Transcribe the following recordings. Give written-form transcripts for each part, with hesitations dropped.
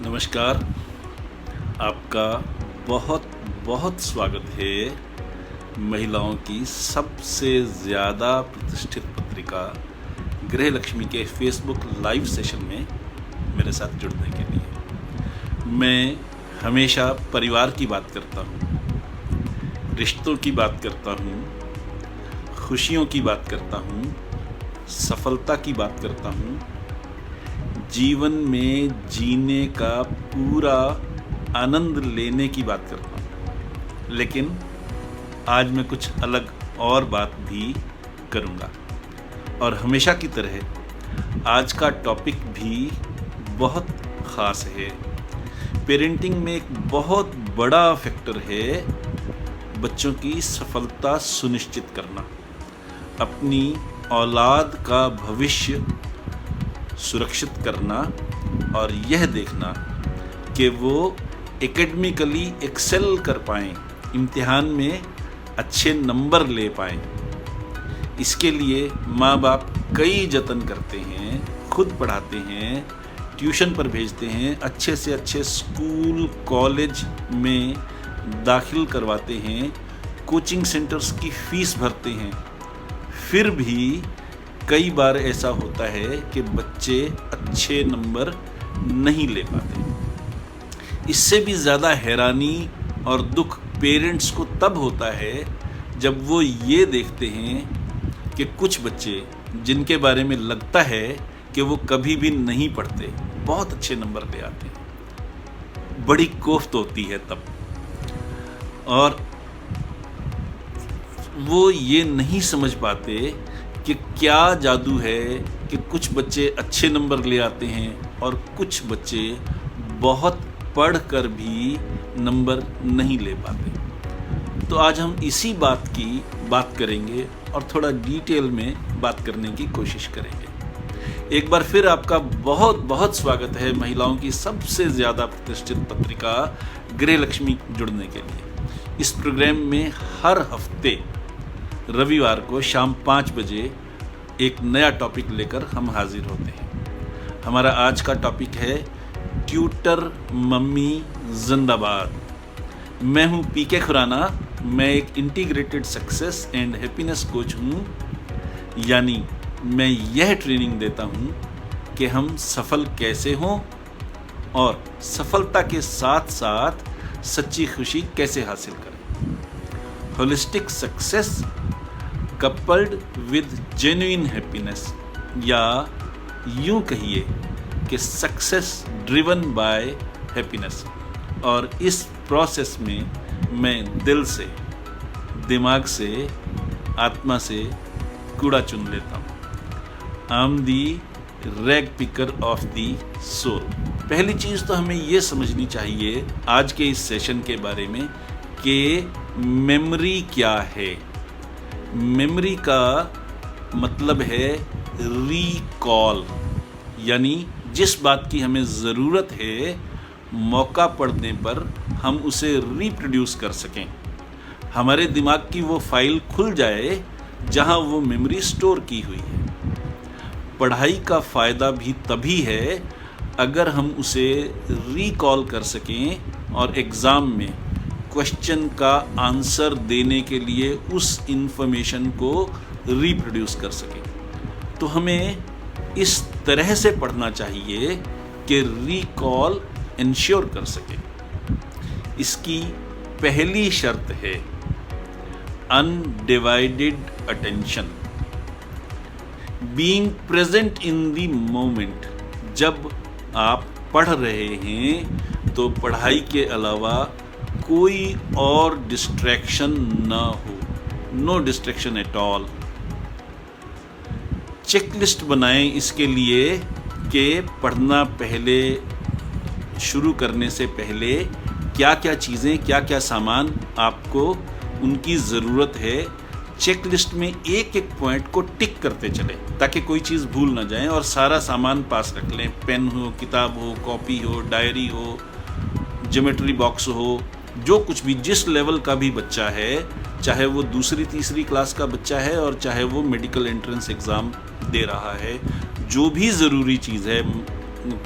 नमस्कार। आपका बहुत बहुत स्वागत है महिलाओं की सबसे ज़्यादा प्रतिष्ठित पत्रिका गृह लक्ष्मी के फेसबुक लाइव सेशन में मेरे साथ जुड़ने के लिए। मैं हमेशा परिवार की बात करता हूँ, रिश्तों की बात करता हूँ, खुशियों की बात करता हूँ, सफलता की बात करता हूँ, जीवन में जीने का पूरा आनंद लेने की बात करता हूँ। लेकिन आज मैं कुछ अलग और बात भी करूँगा और हमेशा की तरह आज का टॉपिक भी बहुत ख़ास है। पेरेंटिंग में एक बहुत बड़ा फैक्टर है बच्चों की सफलता सुनिश्चित करना, अपनी औलाद का भविष्य सुरक्षित करना और यह देखना कि वो एकेडमिकली एक्सेल कर पाएँ, इम्तिहान में अच्छे नंबर ले पाएँ। इसके लिए माँ बाप कई जतन करते हैं, खुद पढ़ाते हैं, ट्यूशन पर भेजते हैं, अच्छे से अच्छे स्कूल कॉलेज में दाखिल करवाते हैं, कोचिंग सेंटर्स की फ़ीस भरते हैं। फिर भी कई बार ऐसा होता है कि बच्चे अच्छे नंबर नहीं ले पाते। इससे भी ज़्यादा हैरानी और दुख पेरेंट्स को तब होता है जब वो ये देखते हैं कि कुछ बच्चे जिनके बारे में लगता है कि वो कभी भी नहीं पढ़ते, बहुत अच्छे नंबर ले आते हैं। बड़ी कोफ्त होती है तब, और वो ये नहीं समझ पाते कि क्या जादू है कि कुछ बच्चे अच्छे नंबर ले आते हैं और कुछ बच्चे बहुत पढ़कर भी नंबर नहीं ले पाते। तो आज हम इसी बात की बात करेंगे और थोड़ा डिटेल में बात करने की कोशिश करेंगे। एक बार फिर आपका बहुत बहुत स्वागत है महिलाओं की सबसे ज़्यादा प्रतिष्ठित पत्रिका गृह लक्ष्मी जुड़ने के लिए। इस प्रोग्राम में हर हफ्ते रविवार को शाम 5 बजे एक नया टॉपिक लेकर हम हाजिर होते हैं। हमारा आज का टॉपिक है ट्यूटर मम्मी जिंदाबाद। मैं हूं पीके खुराना। मैं एक integrated success and happiness coach हूं, यानी मैं यह ट्रेनिंग देता हूं कि हम सफल कैसे हों और सफलता के साथ साथ सच्ची खुशी कैसे हासिल करें। Holistic success coupled with genuine happiness, या यूं कहिए कि सक्सेस ड्रिवन बाय हैप्पीनेस। और इस प्रोसेस में मैं दिल से, दिमाग से, आत्मा से कूड़ा चुन लेता हूँ। I am the rag picker of the soul. पहली चीज़ तो हमें ये समझनी चाहिए आज के इस सेशन के बारे में कि मेमोरी क्या है। मेमोरी का मतलब है रिकॉल, यानी जिस बात की हमें ज़रूरत है मौका पड़ने पर हम उसे रिप्रोड्यूस कर सकें। हमारे दिमाग की वो फाइल खुल जाए जहां वो मेमोरी स्टोर की हुई है। पढ़ाई का फ़ायदा भी तभी है अगर हम उसे रिकॉल कर सकें और एग्ज़ाम में क्वेश्चन का आंसर देने के लिए उस इंफॉर्मेशन को रिप्रोड्यूस कर सकें। तो हमें इस तरह से पढ़ना चाहिए कि रिकॉल इंश्योर कर सके। इसकी पहली शर्त है undivided attention, being present in the moment. जब आप पढ़ रहे हैं तो पढ़ाई के अलावा कोई और डिस्ट्रैक्शन ना हो, no distraction at all. Checklist बनाएं इसके लिए कि पढ़ना पहले शुरू करने से पहले क्या क्या चीज़ें, क्या क्या सामान आपको उनकी ज़रूरत है। चेकलिस्ट में एक एक पॉइंट को टिक करते चलें ताकि कोई चीज़ भूल ना जाए, और सारा सामान पास रख लें। पेन हो, किताब हो, कॉपी हो, डायरी हो, ज्योमेट्री बॉक्स हो, जो कुछ भी, जिस लेवल का भी बच्चा है, चाहे वो दूसरी तीसरी क्लास का बच्चा है और चाहे वो मेडिकल एंट्रेंस एग्ज़ाम दे रहा है, जो भी ज़रूरी चीज़ है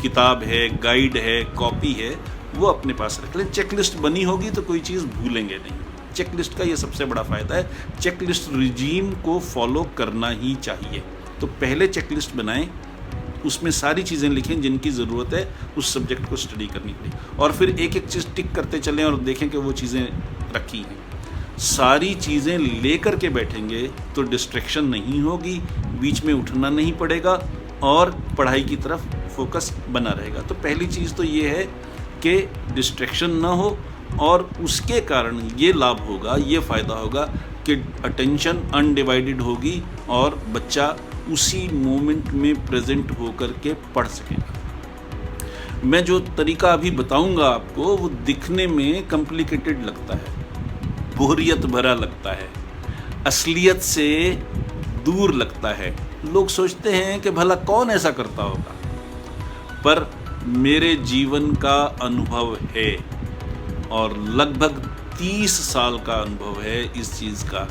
किताब है, गाइड है, कॉपी है, वो अपने पास रख लें। चेकलिस्ट बनी होगी तो कोई चीज़ भूलेंगे नहीं। चेकलिस्ट का ये सबसे बड़ा फ़ायदा है। चेकलिस्ट रिजीम को फॉलो करना ही चाहिए। तो पहले चेकलिस्ट बनाएं, उसमें सारी चीज़ें लिखें जिनकी ज़रूरत है उस सब्जेक्ट को स्टडी करने के लिए, और फिर एक एक चीज़ टिक करते चलें और देखें कि वो चीज़ें रखी हैं। सारी चीज़ें लेकर के बैठेंगे तो डिस्ट्रैक्शन नहीं होगी, बीच में उठना नहीं पड़ेगा और पढ़ाई की तरफ फोकस बना रहेगा। तो पहली चीज़ तो ये है कि डिस्ट्रैक्शन ना हो, और उसके कारण ये लाभ होगा, ये फ़ायदा होगा कि अटेंशन अनडिवाइडेड होगी और बच्चा उसी मोमेंट में प्रेजेंट होकर के पढ़ सकेगा। मैं जो तरीका अभी बताऊंगा आपको वो दिखने में कॉम्प्लिकेटेड लगता है, बोरियत भरा लगता है, असलियत से दूर लगता है। लोग सोचते हैं कि भला कौन ऐसा करता होगा, पर मेरे जीवन का अनुभव है और लगभग 30 साल का अनुभव है इस चीज़ का।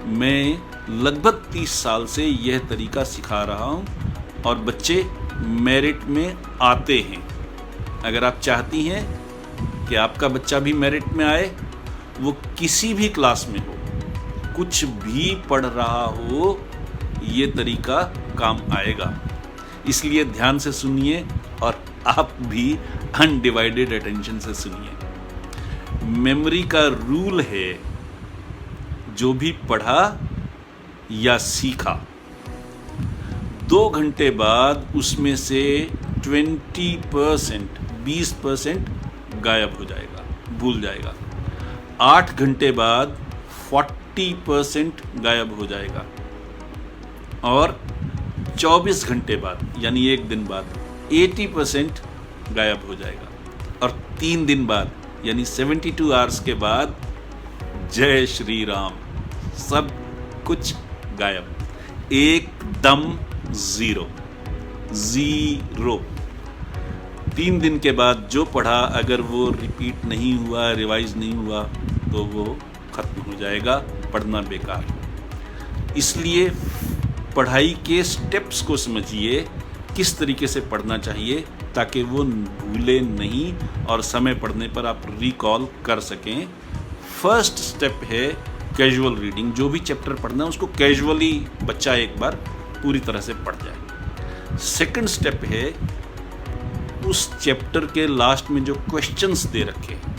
मैं लगभग 30 साल से यह तरीका सिखा रहा हूँ और बच्चे मेरिट में आते हैं। अगर आप चाहती हैं कि आपका बच्चा भी मेरिट में आए, वो किसी भी क्लास में हो, कुछ भी पढ़ रहा हो, ये तरीका काम आएगा। इसलिए ध्यान से सुनिए और आप भी अनडिवाइडेड अटेंशन से सुनिए। मेमोरी का रूल है, जो भी पढ़ा या सीखा 2 घंटे बाद उसमें से 20% गायब हो जाएगा, भूल जाएगा। 8 घंटे बाद 40% गायब हो जाएगा और 24 घंटे बाद यानी 1 दिन बाद 80% गायब हो जाएगा और 3 दिन बाद यानी 72 आवर्स के बाद जय श्री राम, सब कुछ गायब, एकदम ज़ीरो। 3 दिन के बाद जो पढ़ा अगर वो रिपीट नहीं हुआ, रिवाइज नहीं हुआ, तो वो खत्म हो जाएगा, पढ़ना बेकार। इसलिए पढ़ाई के स्टेप्स को समझिए, किस तरीके से पढ़ना चाहिए ताकि वो भूले नहीं और समय पढ़ने पर आप रिकॉल कर सकें। फर्स्ट स्टेप है कैजुअल रीडिंग। जो भी चैप्टर पढ़ना है उसको कैजुअली बच्चा एक बार पूरी तरह से पढ़ जाए। सेकंड स्टेप है उस चैप्टर के लास्ट में जो क्वेश्चंस दे रखे हैं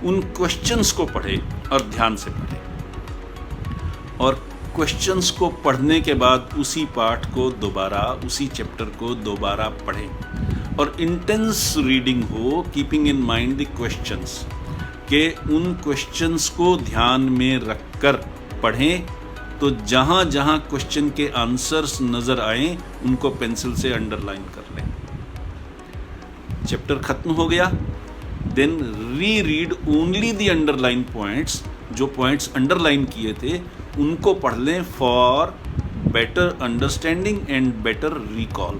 उन क्वेश्चंस को पढ़े और ध्यान से पढ़े, और क्वेश्चंस को पढ़ने के बाद उसी पाठ को दोबारा, उसी चैप्टर को दोबारा पढ़ें और इंटेंस रीडिंग हो, keeping in mind the questions, के उन क्वेश्चंस को ध्यान में रखकर पढ़ें। तो जहाँ जहाँ क्वेश्चन के आंसर्स नज़र आए उनको पेंसिल से अंडरलाइन कर लें। चैप्टर खत्म हो गया, then re read only the underline points. जो पॉइंट्स अंडरलाइन किए थे उनको पढ़ लें for better understanding and better recall,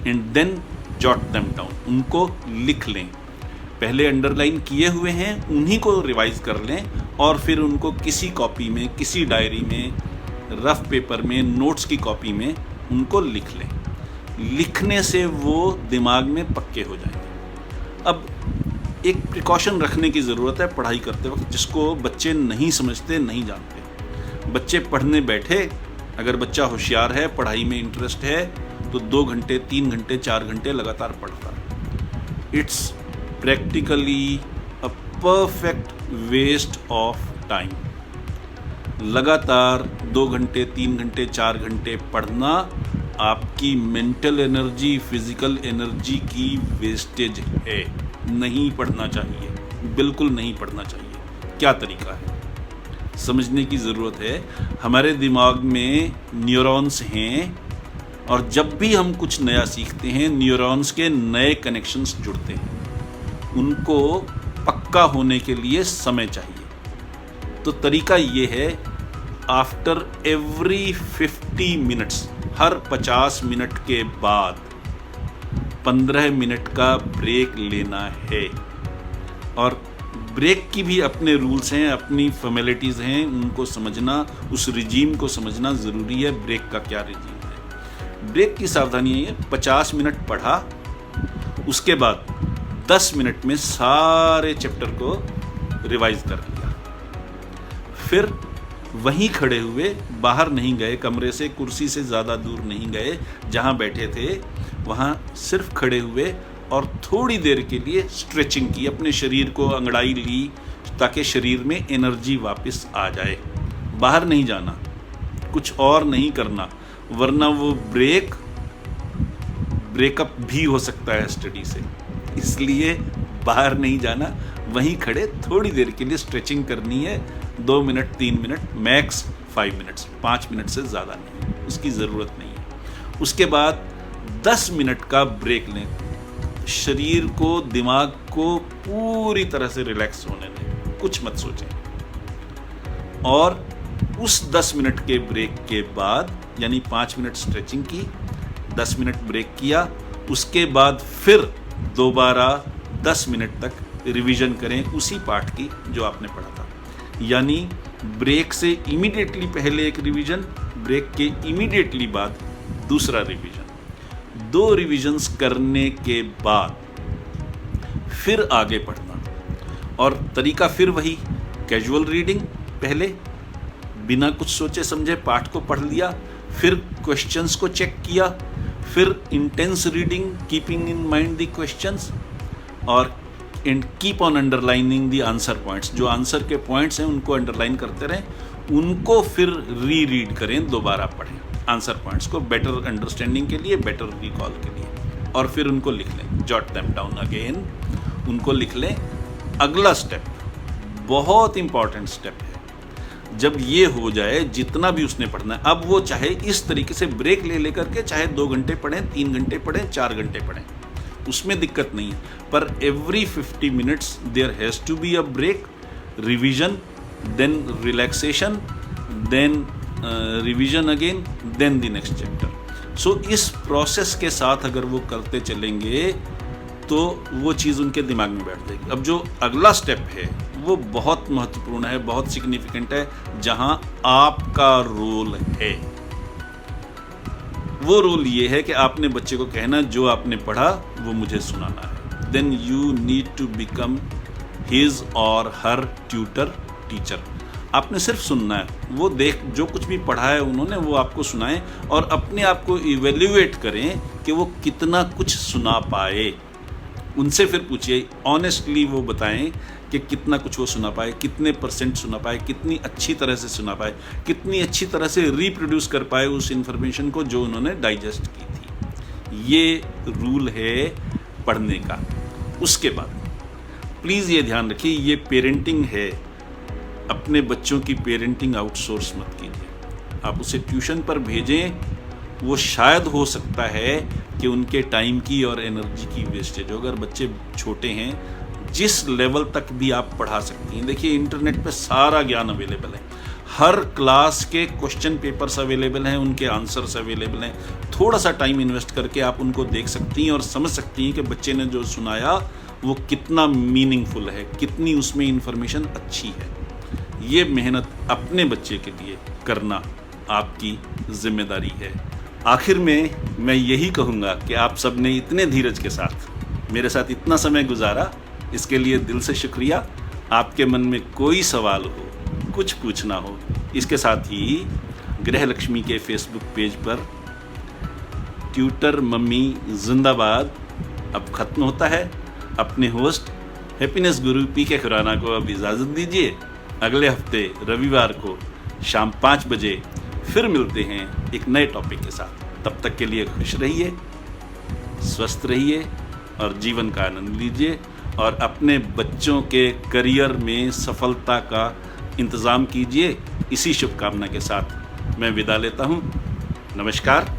and then jot them down, उनको लिख लें। पहले अंडरलाइन किए हुए हैं उन्हीं को रिवाइज कर लें और फिर उनको किसी कॉपी में, किसी डायरी में, रफ पेपर में, नोट्स की कॉपी में उनको लिख लें। लिखने से वो दिमाग में पक्के हो जाएंगे। अब एक प्रिकॉशन रखने की ज़रूरत है पढ़ाई करते वक्त, जिसको बच्चे नहीं समझते, नहीं जानते। बच्चे पढ़ने बैठे, अगर बच्चा होशियार है, पढ़ाई में इंटरेस्ट है, तो 2 घंटे, 3 घंटे, 4 घंटे लगातार पढ़ता है। It's practically a perfect waste of time. लगातार 2 घंटे, 3 घंटे, 4 घंटे पढ़ना आपकी मेंटल एनर्जी, फिजिकल एनर्जी की वेस्टेज है। नहीं पढ़ना चाहिए, बिल्कुल नहीं पढ़ना चाहिए। क्या तरीका है समझने की ज़रूरत है। हमारे दिमाग में न्यूरॉन्स हैं और जब भी हम कुछ नया सीखते हैं न्यूरॉन्स के नए कनेक्शंस जुड़ते हैं। उनको पक्का होने के लिए समय चाहिए। तो तरीका ये है, आफ्टर एवरी 50 मिनट्स, हर 50 मिनट के बाद 15 मिनट का ब्रेक लेना है। और ब्रेक की भी अपने रूल्स हैं, अपनी फॉर्मेलिटीज़ हैं, उनको समझना, उस रिजीम को समझना ज़रूरी है। ब्रेक का क्या रिजीम है? ब्रेक की सावधानी है 50 मिनट पढ़ा, उसके बाद 10 मिनट में सारे चैप्टर को रिवाइज कर लिया, फिर वहीं खड़े हुए, बाहर नहीं गए, कमरे से कुर्सी से ज़्यादा दूर नहीं गए, जहाँ बैठे थे वहाँ सिर्फ खड़े हुए और थोड़ी देर के लिए स्ट्रेचिंग की, अपने शरीर को अंगड़ाई ली ताकि शरीर में एनर्जी वापस आ जाए। बाहर नहीं जाना, कुछ और नहीं करना, वरना वो ब्रेकअप भी हो सकता है स्टडी से। इसलिए बाहर नहीं जाना, वहीं खड़े थोड़ी देर के लिए स्ट्रेचिंग करनी है, 2 minute 3 minute, max 5 minutes, 5 minute से ज़्यादा नहीं, उसकी ज़रूरत नहीं है। उसके बाद 10 मिनट का ब्रेक लें, शरीर को, दिमाग को पूरी तरह से रिलैक्स होने दें, कुछ मत सोचें। और उस 10 मिनट के ब्रेक के बाद, यानी 5 मिनट स्ट्रेचिंग की, 10 मिनट ब्रेक किया, उसके बाद फिर दोबारा 10 मिनट तक रिवीजन करें उसी पार्ट की जो आपने पढ़ा था। यानी ब्रेक से इमीडिएटली पहले एक रिवीजन, ब्रेक के इमीडिएटली बाद दूसरा रिवीजन। 2 रिवीजन्स करने के बाद फिर आगे पढ़ना, और तरीका फिर वही, कैजुअल रीडिंग पहले, बिना कुछ सोचे समझे पाठ को पढ़ लिया, फिर क्वेश्चंस को चेक किया, फिर intense reading keeping in mind the questions, और and keep on underlining the answer points, जो आंसर के पॉइंट्स हैं उनको अंडरलाइन करते रहें, उनको फिर री रीड करें, दोबारा पढ़ें आंसर पॉइंट्स को, बेटर अंडरस्टैंडिंग के लिए, बेटर रिकॉल के लिए, और फिर उनको लिख लें, जॉट देम डाउन अगेन, उनको लिख लें। अगला स्टेप बहुत इंपॉर्टेंट स्टेप है, जब ये हो जाए, जितना भी उसने पढ़ना है, अब वो चाहे इस तरीके से ब्रेक ले लेकर के चाहे 2 घंटे पढ़ें, 3 घंटे पढ़ें, 4 घंटे पढ़ें, उसमें दिक्कत नहीं है, पर every 50 minutes there has to be a break, revision, then relaxation, then revision again, then the next chapter. So इस प्रोसेस के साथ अगर वो करते चलेंगे तो वो चीज़ उनके दिमाग में बैठ जाएगी। अब जो अगला स्टेप है वो बहुत महत्वपूर्ण है, बहुत सिग्निफिकेंट है, जहां आपका रोल है। वो रोल ये है कि आपने बच्चे को कहना, जो आपने पढ़ा वो मुझे सुनाना है। Then you need to become his or her tutor, teacher. आपने सिर्फ सुनना है, वो जो कुछ भी पढ़ा है उन्होंने वो आपको सुनाएं, और अपने आप को इवेल्युएट करें कि वो कितना कुछ सुना पाए। उनसे फिर पूछिए, ऑनेस्टली वो बताएं कि कितना कुछ वो सुना पाए, कितने % सुना पाए, कितनी अच्छी तरह से सुना पाए, कितनी अच्छी तरह से रिप्रोड्यूस कर पाए उस इन्फॉर्मेशन को जो उन्होंने डाइजेस्ट की थी। ये रूल है पढ़ने का। उसके बाद प्लीज़ ये ध्यान रखिए, ये पेरेंटिंग है, अपने बच्चों की पेरेंटिंग आउटसोर्स मत कीजिए। आप उसे ट्यूशन पर भेजें, वो शायद हो सकता है कि उनके टाइम की और एनर्जी की वेस्टेज हो। अगर बच्चे छोटे हैं, जिस लेवल तक भी आप पढ़ा सकती हैं, देखिए इंटरनेट पे सारा ज्ञान अवेलेबल है, हर क्लास के क्वेश्चन पेपर्स अवेलेबल हैं, उनके आंसर्स अवेलेबल हैं। थोड़ा सा टाइम इन्वेस्ट करके आप उनको देख सकती हैं और समझ सकती हैं कि बच्चे ने जो सुनाया वो कितना मीनिंगफुल है, कितनी उसमें इंफॉर्मेशन अच्छी है। ये मेहनत अपने बच्चे के लिए करना आपकी जिम्मेदारी है। आखिर में मैं यही कहूँगा कि आप सब ने इतने धीरज के साथ मेरे साथ इतना समय गुजारा, इसके लिए दिल से शुक्रिया। आपके मन में कोई सवाल हो, कुछ पूछना हो, इसके साथ ही गृहलक्ष्मी के फेसबुक पेज पर ट्यूटर मम्मी जिंदाबाद अब ख़त्म होता है। अपने होस्ट हैप्पीनेस गुरु पीके खुराना को अब इजाज़त दीजिए। अगले हफ्ते रविवार को शाम 5 बजे फिर मिलते हैं एक नए टॉपिक के साथ। तब तक के लिए खुश रहिए, स्वस्थ रहिए और जीवन का आनंद लीजिए, और अपने बच्चों के करियर में सफलता का इंतज़ाम कीजिए। इसी शुभकामना के साथ मैं विदा लेता हूँ। नमस्कार।